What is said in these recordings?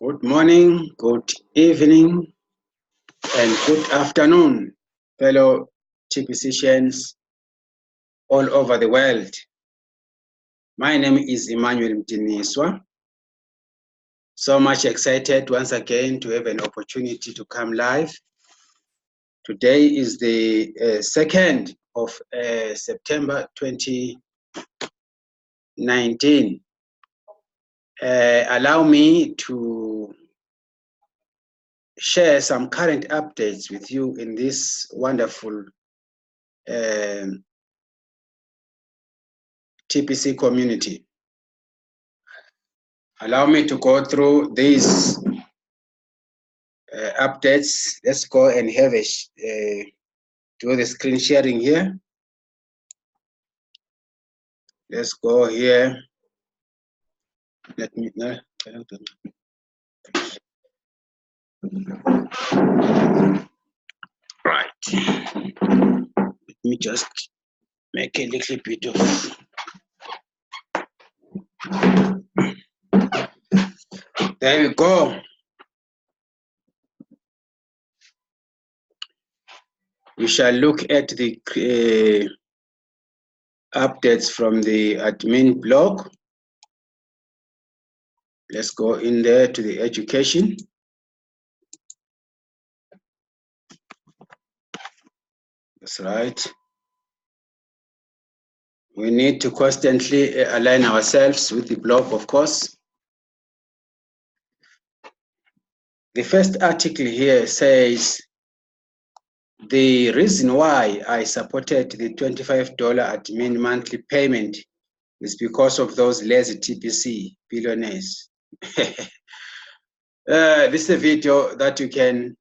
Good morning, good evening, and good afternoon, fellow TPCians all over the world. My name is Emmanuel Mtiniswa. So much excited once again to have an opportunity to come live. Today is the 2nd of September 2019. Allow me to share some current updates with you in this wonderful TPC community. Allow me to go through these updates. Let's go and have do the screen sharing here. Let's go here. Let me right. Let me just make a little bit of there we go. We shall look at the updates from the admin blog. Let's go in there to the education. That's right. We need to constantly align ourselves with the blog, of course. The first article here says, the reason why I supported the $25 admin monthly payment is because of those lazy TPC billionaires. This is a video that you can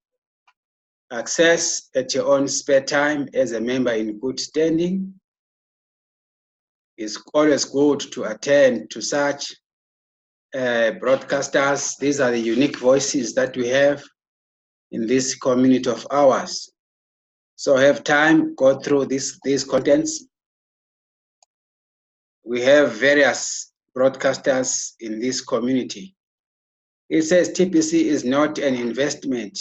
access at your own spare time as a member in good standing. It's always good to attend to such broadcasters. These are the unique voices that we have in this community of ours. So have time, go through these contents. We have various broadcasters in this community. It says TPC is not an investment.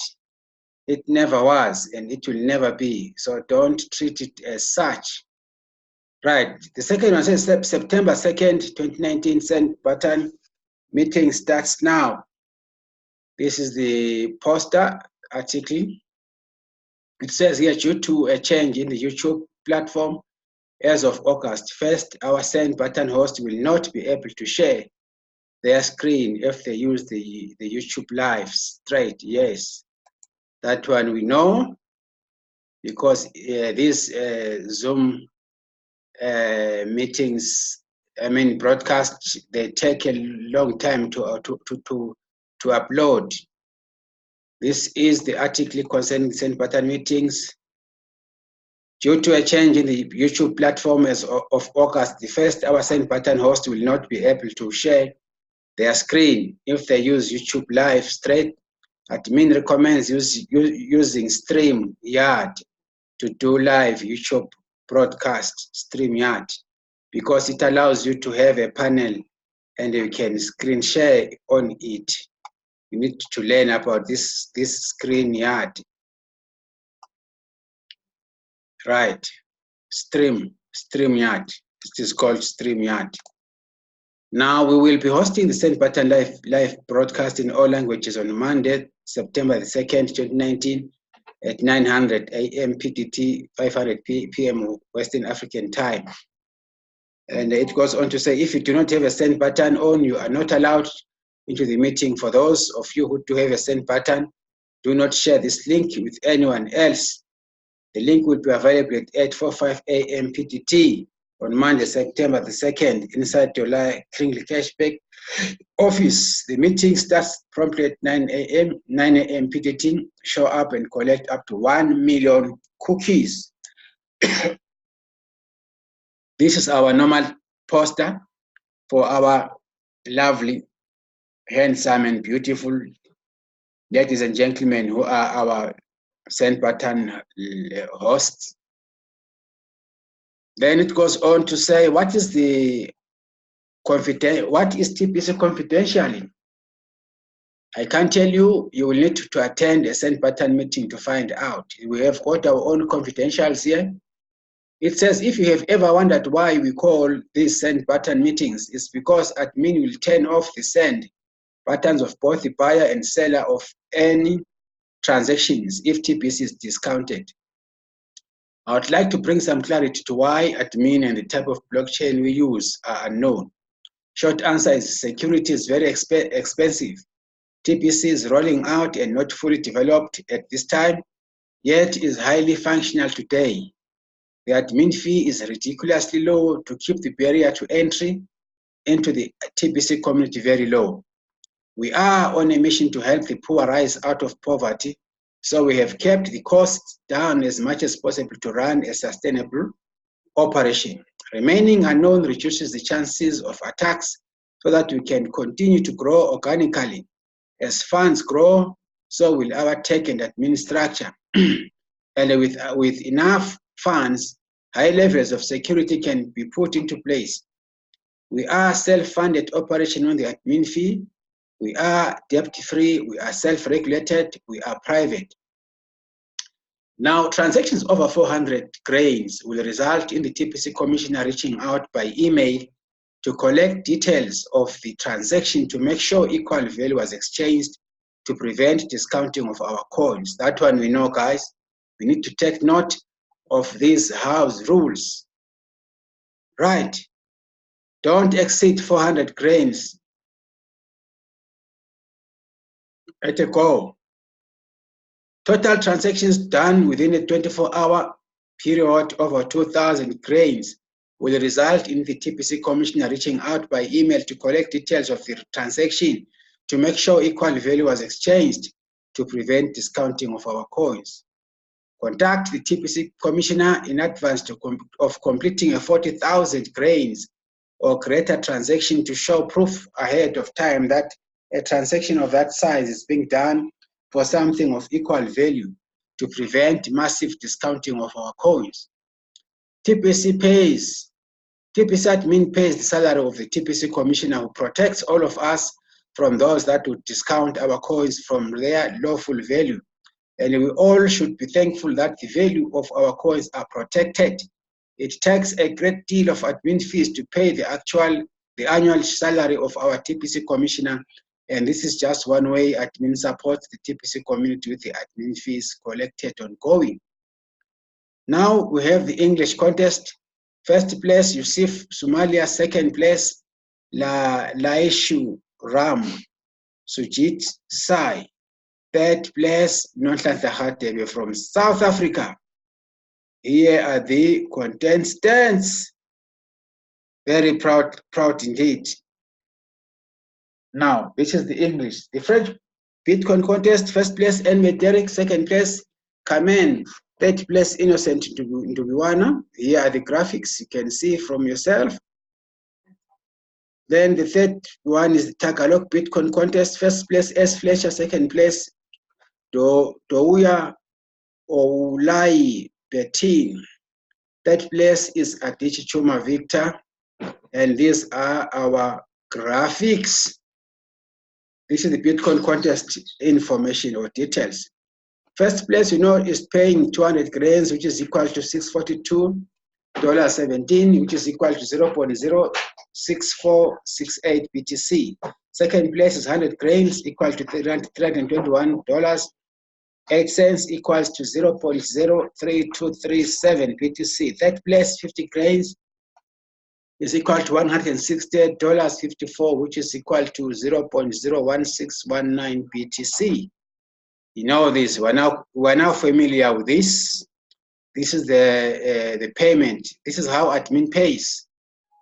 It never was, and it will never be. So don't treat it as such. Right, the second one says September 2nd, 2019, send button, meeting starts now. This is the poster article. It says here, due to a change in the YouTube platform, as of August 1st, our send button host will not be able to share their screen if they use the YouTube live straight. Yes, that one we know, because these Zoom meetings, broadcasts, they take a long time to upload. This is the article concerning send button meetings. Due to a change in the YouTube platform as of August the 1st, our send button host will not be able to share their screen if they use YouTube live straight. Admin recommends using StreamYard to do live YouTube broadcast, StreamYard, because it allows you to have a panel and you can screen share on it. You need to learn about this StreamYard. Right, StreamYard. It is called StreamYard. Now we will be hosting the send button live broadcast in all languages on Monday, September the 2nd, 2019 at 900 AM PDT, 500 PM Western African time. And it goes on to say, if you do not have a send button on, you are not allowed into the meeting. For those of you who do have a send button, do not share this link with anyone else. The link will be available at 8:45 AM PDT on Monday, September the 2nd, inside your Kringley Cashback office. The meeting starts promptly at 9 AM PDT. Show up and collect up to 1 million cookies. This is our normal poster for our lovely, handsome, and beautiful ladies and gentlemen who are our send button hosts. Then it goes on to say, what is TPC confidentially? I can't tell you, you will need to attend a send button meeting to find out. We have got our own confidentials here. It says, if you have ever wondered why we call these send button meetings, it's because admin will turn off the send buttons of both the buyer and seller of any transactions if TPC is discounted. I would like to bring some clarity to why admin and the type of blockchain we use are unknown. Short answer is security is very expensive. TPC is rolling out and not fully developed at this time, yet is highly functional today. The admin fee is ridiculously low to keep the barrier to entry into the TPC community very low. We are on a mission to help the poor rise out of poverty, so we have kept the costs down as much as possible to run a sustainable operation. Remaining unknown reduces the chances of attacks so that we can continue to grow organically. As funds grow, so will our tech and admin structure. And with enough funds, high levels of security can be put into place. We are self-funded operation on the admin fee. We are debt-free. We are self-regulated. We are private. Now, transactions over 400 grains will result in the TPC commissioner reaching out by email to collect details of the transaction to make sure equal value was exchanged to prevent discounting of our coins. That one we know, guys. We need to take note of these house rules. Right. Don't exceed 400 grains at a go. Total transactions done within a 24-hour period over 2,000 grains will result in the TPC commissioner reaching out by email to collect details of the transaction to make sure equal value was exchanged to prevent discounting of our coins. Contact the TPC commissioner in advance of completing a 40,000 grains or greater transaction to show proof ahead of time that a transaction of that size is being done for something of equal value to prevent massive discounting of our coins. TPC admin pays the salary of the TPC commissioner who protects all of us from those that would discount our coins from their lawful value. And we all should be thankful that the value of our coins are protected. It takes a great deal of admin fees to pay the annual salary of our TPC commissioner, and this is just one way admin supports the TPC community with the admin fees collected ongoing. Now we have the English contest. First place, Yusuf Somalia. Second place, Laishu Ram Sujit Sai. Third place, Nonhlanhla Hadebe from South Africa. Here are the contestants. Very proud indeed. Now, this is the English. The French Bitcoin contest, first place, Enme Derek. Second place, Kamen. Third place, Innocent Ndubiwana. Here are the graphics you can see from yourself. Then the third one is the Tagalog Bitcoin contest. First place, S Fletcher. Second place, Douya Oulai Betin. Third place is Adichie Chuma Victor. And these are our graphics. This is the Bitcoin contest information or details. First place, you know, is paying 200 grains, which is equal to $642.17, which is equal to 0.06468 BTC. Second place is 100 grains, equal to $321.08, equals to 0.03237 BTC. Third place, 50 grains, is equal to $160.54, which is equal to 0.01619 BTC. You know this. We're now familiar with this. This is the payment. This is how admin pays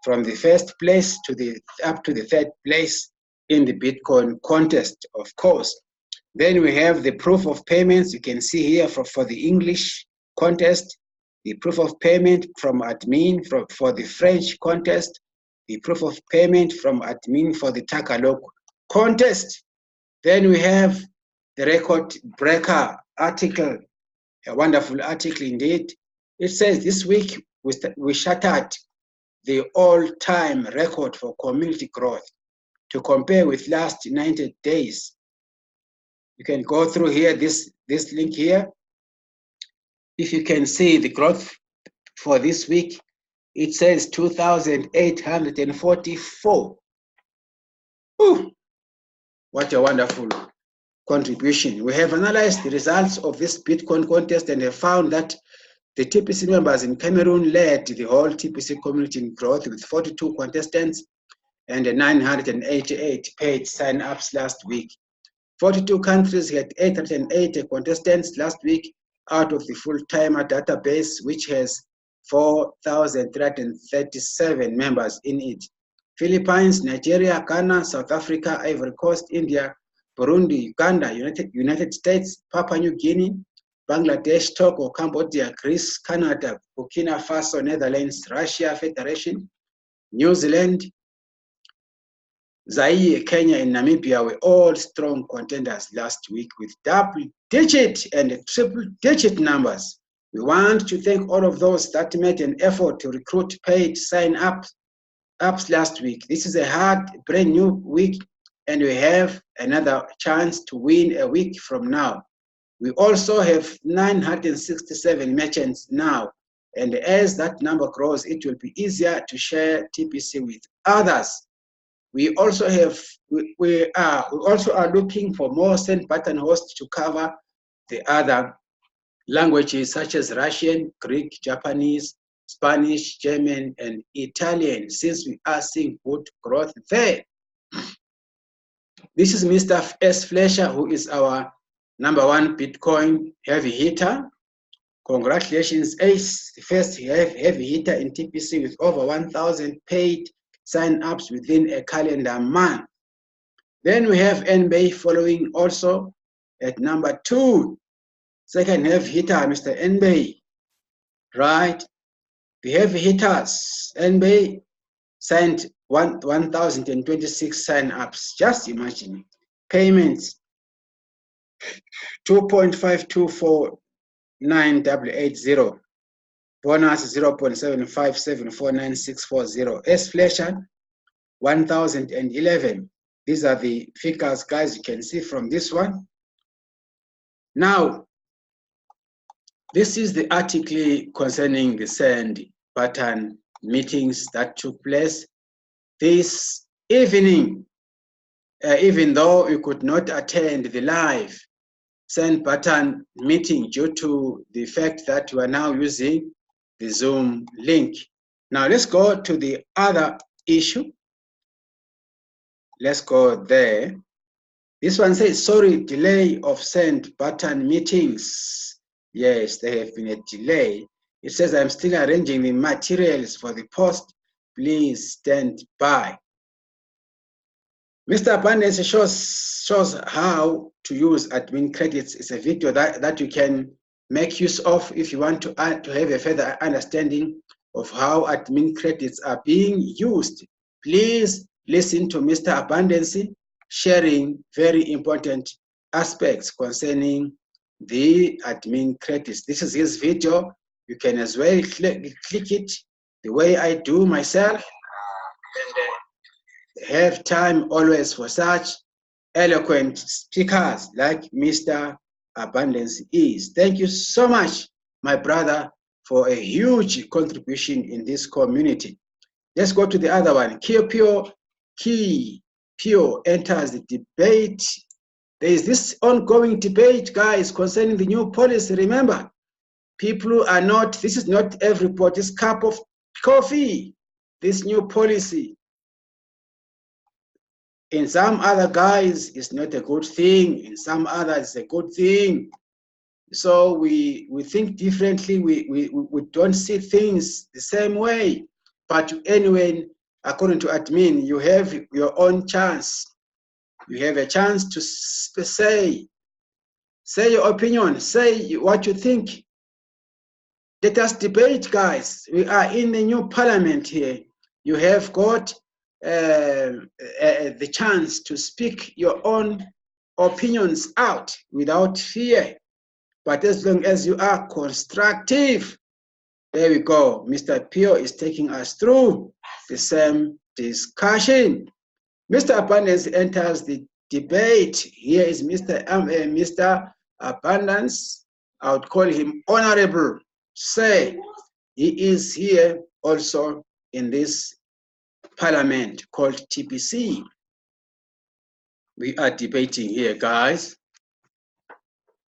from the first place to up to the third place in the Bitcoin contest, of course. Then we have the proof of payments. You can see here for the English contest, the proof of payment from admin for the French contest, the proof of payment from admin for the Tagalog contest. Then we have the record breaker article, a wonderful article indeed. It says this week we shattered the all-time record for community growth. To compare with last 90 days, You can go through here, this link here. If you can see the growth for this week, it says 2,844. Ooh, what a wonderful contribution. We have analyzed the results of this Bitcoin contest and have found that the TPC members in Cameroon led the whole TPC community in growth with 42 contestants and 988 paid sign-ups last week. 42 countries had 880 contestants last week out of the full-timer database, which has 4,337 members in it. Philippines, Nigeria, Ghana, South Africa, Ivory Coast, India, Burundi, Uganda, United States, Papua New Guinea, Bangladesh, Togo, Cambodia, Greece, Canada, Burkina Faso, Netherlands, Russia Federation, New Zealand, Zaire, Kenya, and Namibia were all strong contenders last week with double-digit and triple-digit numbers. We want to thank all of those that made an effort to recruit paid sign-ups last week. This is a hard, brand new week, and we have another chance to win a week from now. We also have 967 merchants now, and as that number grows, it will be easier to share TPC with others. We also are looking for more send button hosts to cover the other languages such as Russian, Greek, Japanese, Spanish, German, and Italian, since we are seeing good growth there. This is Mr. S. Fletcher, who is our #1 Bitcoin heavy hitter. Congratulations, Ace, the first heavy hitter in TPC with over 1,000 paid sign-ups within a calendar month. Then we have NBay following also at #2. Second heavy hitter, Mr. NBay, right? The heavy hitters, NBay signed 1,026 sign-ups. Just imagine. Payments, 2.524980. Bonus 0.75749640. S Fletcher 1,011. These are the figures, guys. You can see from this one. Now, this is the article concerning the send button meetings that took place this evening. Even though you could not attend the live send button meeting due to the fact that you are now using the Zoom link. Now let's go to the other issue. Let's go there. This one says, sorry, delay of send button meetings. Yes, there have been a delay. It says, I'm still arranging the materials for the post. Please stand by. Mr. Abundance shows how to use admin credits. It's a video that you can make use of if you want to have a further understanding of how admin credits are being used. Please listen to Mr. Abundance sharing very important aspects concerning the admin credits. This is his video. You can as well click it the way I do myself, and have time always for such eloquent speakers like Mr. Abundance is. Thank you so much, my brother, for a huge contribution in this community. Let's go to the other one. Key Pio enters the debate. There is this ongoing debate, guys, concerning the new policy. Remember, people are not, this is not everybody's cup of coffee, this new policy. In some other guys, it's not a good thing. In some others, it's a good thing. So we think differently. We don't see things the same way. But anyway, according to admin, you have your own chance. You have a chance to say your opinion, say what you think. Let us debate, guys. We are in the new parliament here. You have got the chance to speak your own opinions out without fear. But as long as you are constructive, there we go. Mr. Pio is taking us through the same discussion. Mr. Abundance enters the debate. Here is Mr. Abundance. I would call him honorable. Say, he is here also in this parliament called TPC. We are debating here, guys.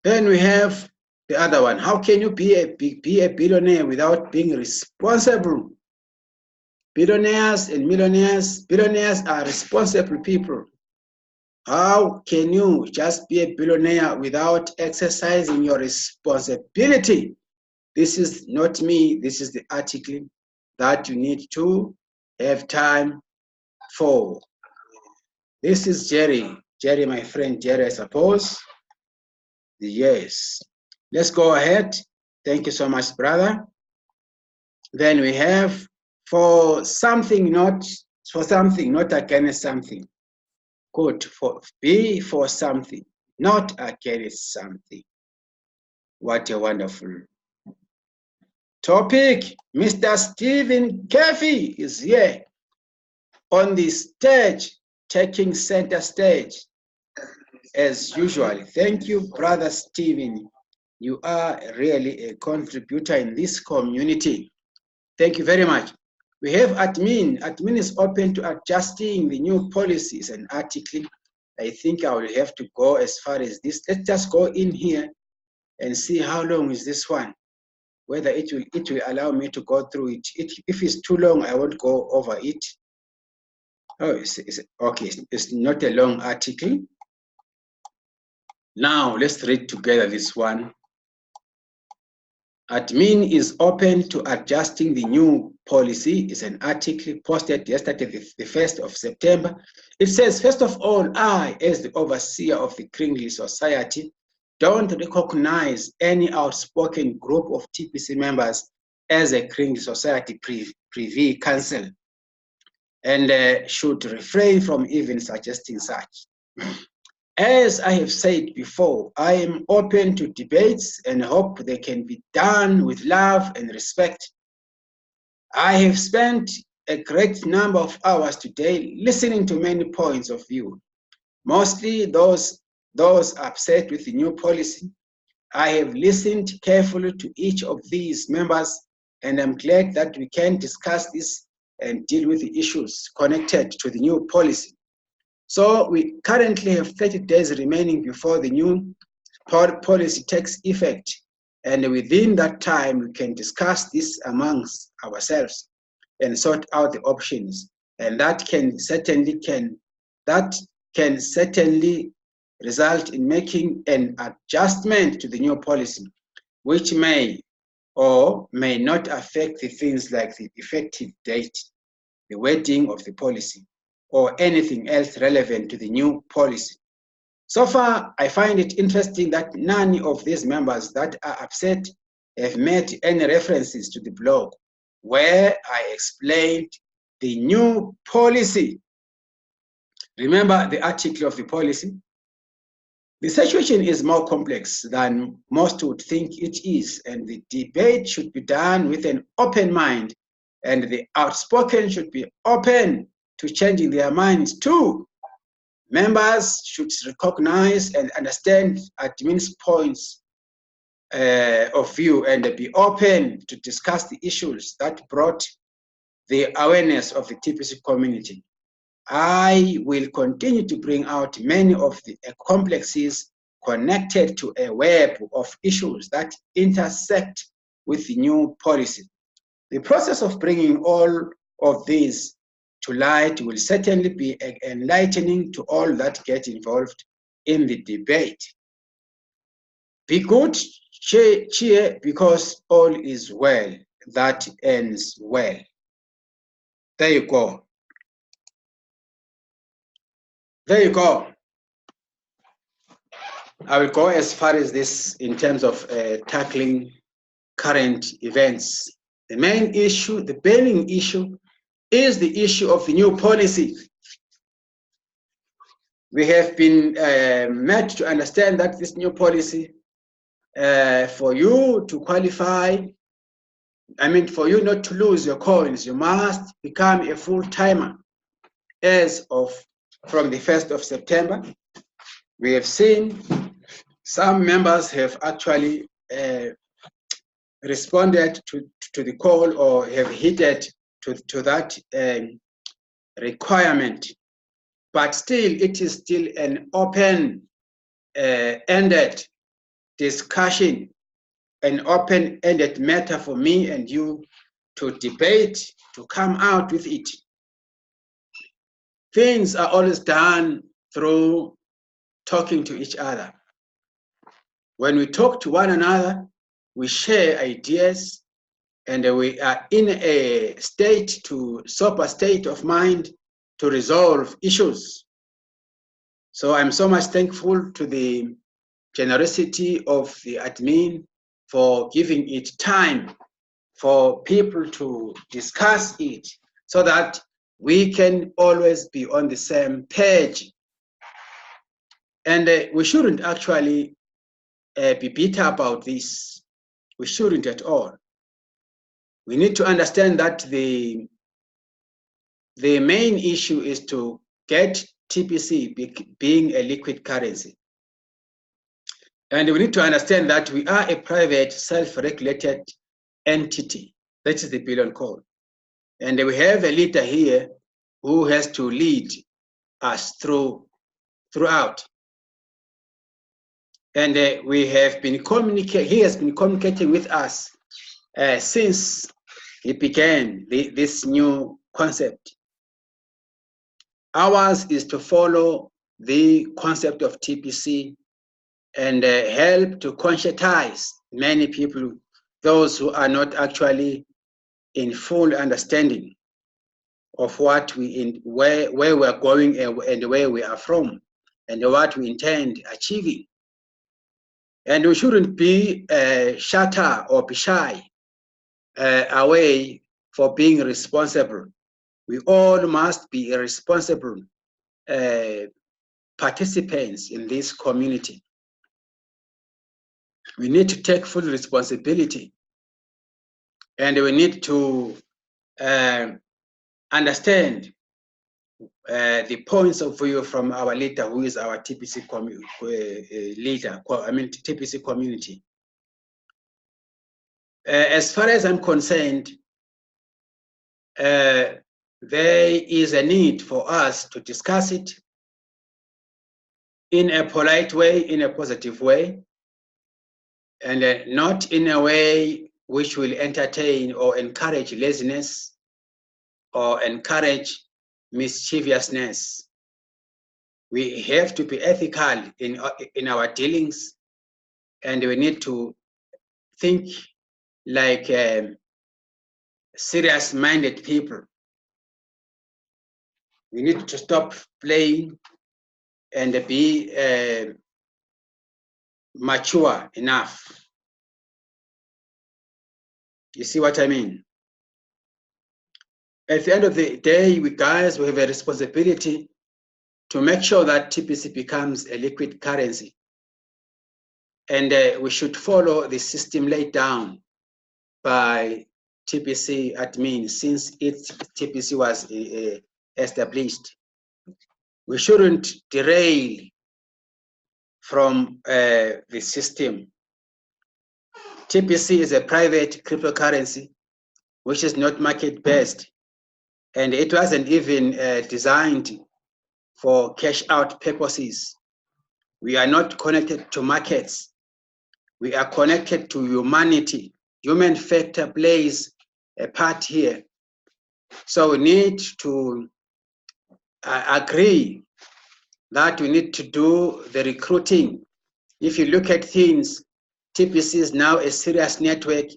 Then we have the other one. How can you be a billionaire without being responsible? Billionaires and millionaires, billionaires are responsible people. How can you just be a billionaire without exercising your responsibility? This is not me, this is the article that you need to have time for. This is Jerry. Jerry, my friend Jerry, I suppose. Yes. Let's go ahead. Thank you so much, brother. Then we have for something, not against something. Good. Be for something, not against something. What a wonderful topic. Mr. Stephen Kefi is here on the stage, taking center stage as usual. Thank you, brother Stephen. You are really a contributor in this community. Thank you very much. We have admin. Admin is open to adjusting the new policies and article. I think I will have to go as far as this. Let's just go in here and see how long is this one, whether it will allow me to go through it. If it's too long, I won't go over it. Oh, okay, it's not a long article. Now, let's read together this one. Admin is open to adjusting the new policy. It's an article posted yesterday, the 1st of September. It says, first of all, I, as the overseer of the Kringley Society, don't recognize any outspoken group of TPC members as a Kringley Society Privy Council, and should refrain from even suggesting such. As I have said before, I am open to debates and hope they can be done with love and respect. I have spent a great number of hours today listening to many points of view, mostly those upset with the new policy. I have listened carefully to each of these members, and I'm glad that we can discuss this and deal with the issues connected to the new policy. So we currently have 30 days remaining before the new policy takes effect. And within that time, we can discuss this amongst ourselves and sort out the options. And that can certainly result in making an adjustment to the new policy, which may or may not affect the things like the effective date, the wording of the policy, or anything else relevant to the new policy. So far, I find it interesting that none of these members that are upset have made any references to the blog where I explained the new policy. Remember the article of the policy? The situation is more complex than most would think it is, and the debate should be done with an open mind, and the outspoken should be open to changing their minds too. Members should recognize and understand admin's points of view and be open to discuss the issues that brought the awareness of the TPC community. I will continue to bring out many of the complexities connected to a web of issues that intersect with the new policy. The process of bringing all of these to light will certainly be enlightening to all that get involved in the debate. Be good cheer because all is well that ends well. There you go. There you go. I will go as far as this in terms of tackling current events. The main issue, the burning issue, is the issue of the new policy. We have been made to understand that this new policy, for you to qualify, for you not to lose your coins, you must become a full-timer as of from the 1st of September. We have seen some members have actually responded to the call or have heeded to that requirement, but still it is still an open-ended discussion, an open-ended matter for me and you to debate, to come out with it. Things are always done through talking to each other. When we talk to one another, we share ideas, and we are in a sober state of mind to resolve issues. So I'm so much thankful to the generosity of the admin for giving it time for people to discuss it so that we can always be on the same page. And we shouldn't actually be bitter about this. We shouldn't at all. We need to understand that the main issue is to get TPC being a liquid currency. And we need to understand that we are a private, self-regulated entity. That is the Billion Code. And we have a leader here who has to lead us throughout. And he has been communicating with us since he began this new concept. Ours is to follow the concept of TPC and help to conscientize many people, those who are not actually in full understanding of what where we're going and where we are from and what we intend achieving. And we shouldn't be shy or be shy away for being responsible. We all must be responsible participants in this community. We need to take full responsibility, and we need to understand the points of view from our leader, who is our TPC leader, TPC community. As far as I'm concerned, there is a need for us to discuss it in a polite way, in a positive way, and not in a way which will entertain or encourage laziness or encourage mischievousness. We have to be ethical in our dealings, and we need to think like serious-minded people. We need to stop playing and be mature enough. You see what I mean? At the end of the day, we guys, we have a responsibility to make sure that TPC becomes a liquid currency. And we should follow the system laid down by TPC admin since TPC was established. We shouldn't derail from the system. TPC is a private cryptocurrency which is not market-based, and it wasn't even designed for cash-out purposes. We are not connected to markets. We are connected to humanity. Human factor plays a part here. So we need to agree that we need to do the recruiting. If you look at things, TPC is now a serious network,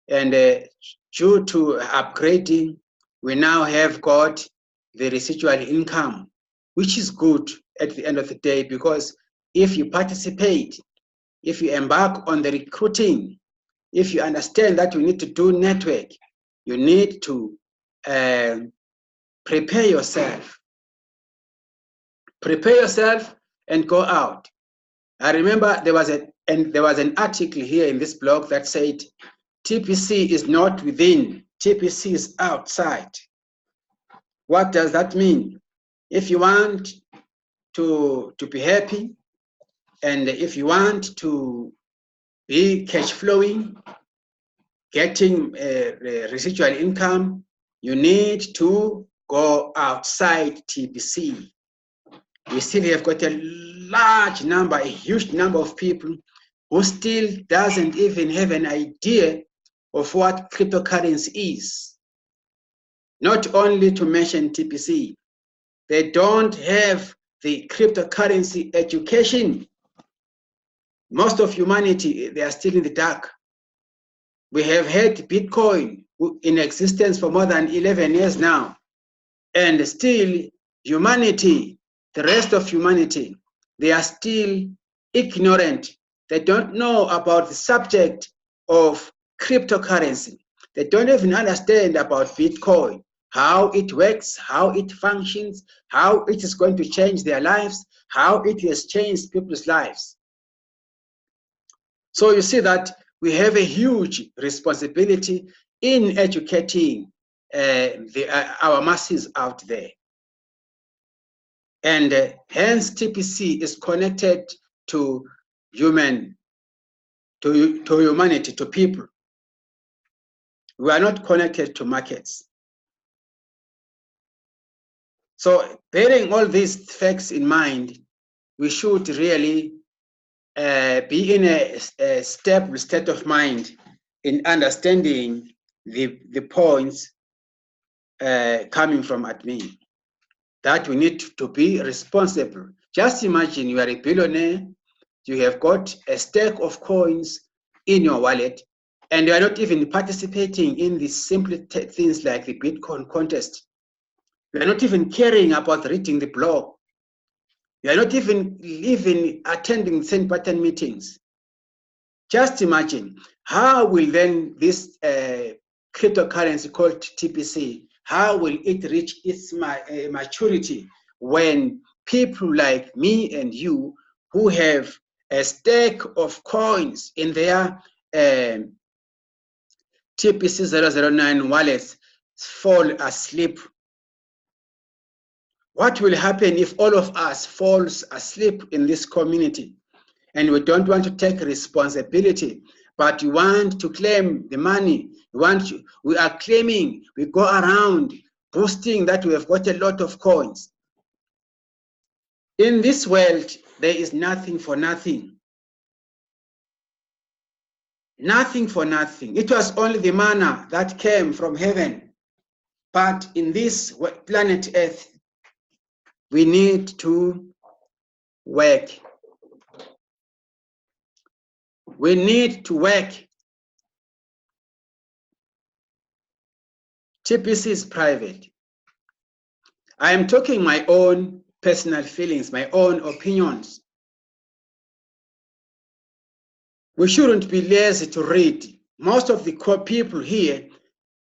and due to upgrading, we now have got the residual income, which is good at the end of the day, because if you participate, if you embark on the recruiting, if you understand that you need to do network, you need to prepare yourself. Prepare yourself and go out. I remember there was an article here in this blog that said TPC is not within, TPC is outside. What does that mean? If you want to be happy, And if you want to be cash flowing, getting residual income, you need to go outside TPC. We still have got a large number, a huge number of people who still doesn't even have an idea of what cryptocurrency is. Not only to mention TPC, they don't have the cryptocurrency education. Most of humanity, they are still in the dark. We have had Bitcoin in existence for more than 11 years now, and still humanity, the rest of humanity, they are still ignorant. They don't know about the subject of cryptocurrency. They don't even understand about Bitcoin, how it works, how it functions, how it is going to change their lives, how it has changed people's lives. So you see that we have a huge responsibility in educating our masses out there. And hence TPC is connected to humanity, to people. We are not connected to markets. So bearing all these facts in mind, we should really be in a stable state of mind in understanding the points coming from admin, that we need to be responsible. Just imagine you are a billionaire, you have got a stack of coins in your wallet, and you are not even participating in the simple things like the Bitcoin contest. You are not even caring about reading the blog. You are not even attending St. Button meetings. Just imagine, how will then this cryptocurrency called TPC, how will it reach its maturity when people like me and you, who have a stack of coins in their TPC 009 wallets, fall asleep? What will happen if all of us falls asleep in this community and we don't want to take responsibility, but we want to claim the money? We are claiming, we go around boasting that we have got a lot of coins. In this world, there is nothing for nothing. Nothing for nothing. It was only the manna that came from heaven. But in this planet Earth, we need to work. We need to work. TPC is private. I am talking my own personal feelings, my own opinions. We shouldn't be lazy to read. Most of the core people here,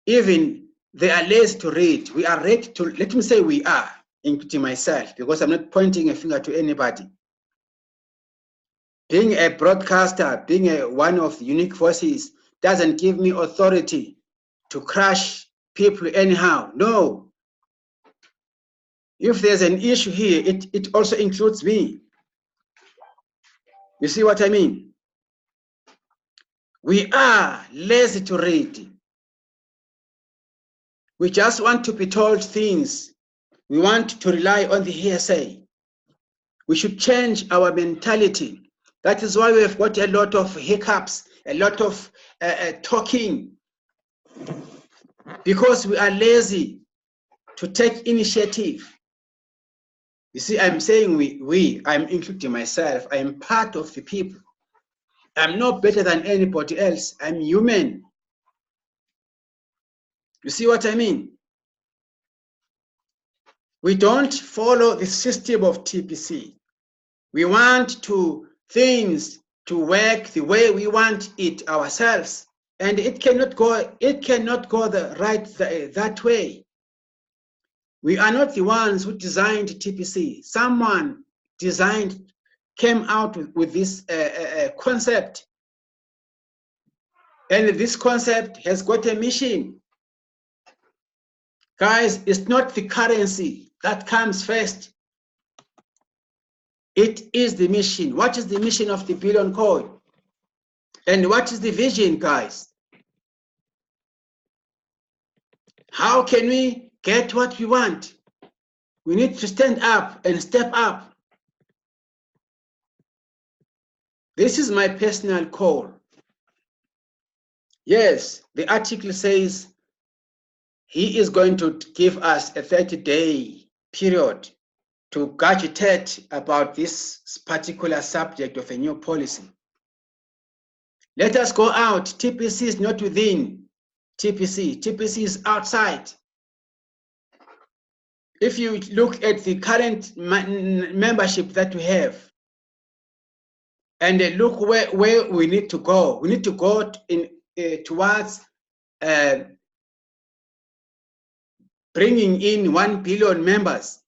even they are lazy to read. We are ready to, let me say we are, including myself, because I'm not pointing a finger to anybody. Being a broadcaster, being one of the unique voices doesn't give me authority to crush people anyhow. No. If there's an issue here, it also includes me. You see what I mean? We are lazy to read. We just want to be told things. We want to rely on the hearsay. We should change our mentality. That is why we have got a lot of hiccups, a lot of talking, because we are lazy to take initiative. You see, I'm saying I'm including myself. I am part of the people. I'm not better than anybody else. I'm human. You see what I mean? We don't follow the system of TPC. We want things to work the way we want it ourselves, and it cannot go that way. We are not the ones who designed TPC. Someone came out with this concept, and this concept has got a mission. Guys, it's not the currency that comes first. It is the mission. What is the mission of the Billion Code? And what is the vision, guys? How can we get what we want? We need to stand up and step up. This is my personal call. Yes, the article says he is going to give us a 30-day period to agitate about this particular subject of a new policy. Let us go out. TPC is not within TPC. TPC is outside. If you look at the current membership that we have, and look where we need to go. We need to go towards bringing in 1 billion members.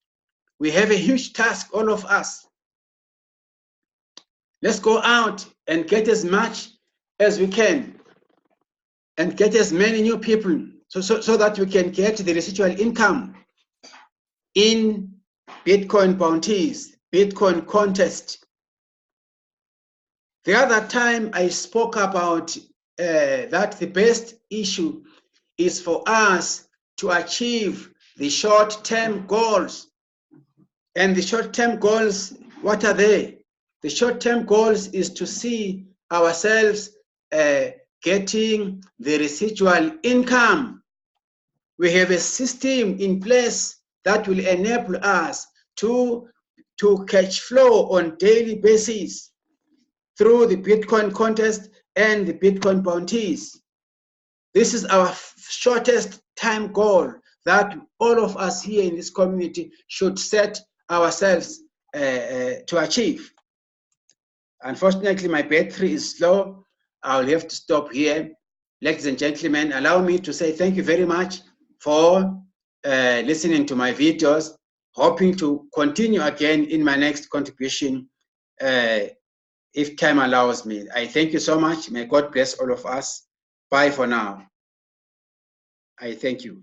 We have a huge task, all of us. Let's go out and get as much as we can and get as many new people so that we can get the residual income in Bitcoin bounties, Bitcoin contest. The other time I spoke about that the best issue is for us to achieve the short-term goals. And the short-term goals, what are they? The short-term goals is to see ourselves getting the residual income. We have a system in place that will enable us to catch flow on daily basis through the Bitcoin contest and the Bitcoin bounties. This is our shortest time goal that all of us here in this community should set ourselves to achieve. Unfortunately, my battery is slow. I'll have to stop here. Ladies and gentlemen, allow me to say thank you very much for listening to my videos, hoping to continue again in my next contribution if time allows me. I thank you so much. May God bless all of us. Bye for now. I thank you.